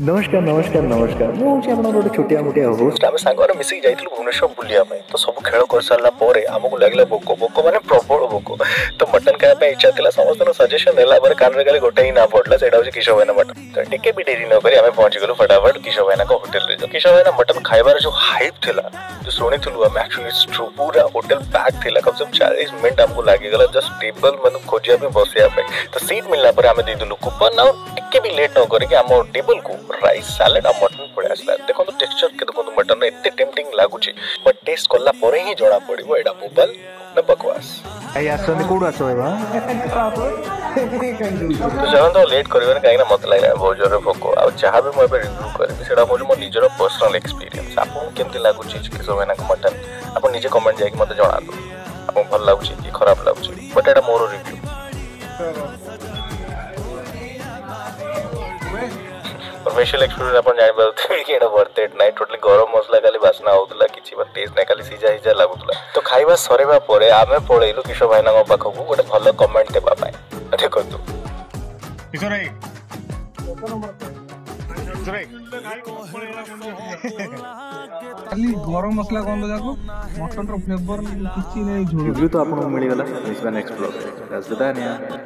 नमस्कार नमस्कार नमस्कार मुझे गोटे छोटिया मोटिया होस्ट आम सांग मिसिक जाइलु भुवनेश्वर बुलिया तो सब खेल कर सारा आमको लगे भोक भोक मैंने प्रबल भोक तो मटन खाया इच्छा थी समस्त सजेसन है कान में गोटे ही ना पड़ा से किशोर भाईना मटन तो टिके भी डेरी नक आम पहुंची गलु फटाफट किशोर भाईना होटेल जो किशोर भाईना मटन खाइबार जो हाइप थिला जो शुणु आम एक्चुअली पूरा होटेल पैक थिला कम से कम 40 मिनट आमको लगिगला जस्ट टेबल मतलब खोजा बसिया तो सीट मिलला पर आम देदेलु कूपन आ टिके भी लेट न करके आम टेबल को राइस सैलेड और मटन पड़े आसला देखो टेक्सचर के देखो मटन एते टेम्पटिंग लागुची बट टेस्ट करला परे ही जणा पड़िबो एडा मोबाइल न बकवास आई आसने कोड आसो एबा तो जहां तो लेट करबे काई ना मत लागला बहुत जोर भोको आ चाहा भी मैं रिव्यू करबी सेडा मो निजर पर्सनल एक्सपीरियंस आपन केमती लागुची किशोर भाईना मटन आपन निजे कमेंट जाई मते जणा दो आपन भल लागुची कि खराब लागुची बट एडा मोर रिव्यू फेशियल एक्सपीरियंस अपन जानि पाउथे कि एटा वर्थ इट नाइ टोटली गरम मसला खाली बासना होतला किछि बट टेस्ट नै खाली सिजा हिजा लागुतला तो खाइबा सरेबा परे आमे पळेइलु किशोर भाईना पाखकु गोटे भलो कमेंट देबा पाए देखंतु किशोर भाई खाली गरम मसला गंध जाको मटन रो फ्लेवर किछि नै झोल रिव्यू तो आपन मिल गला next one explore that's the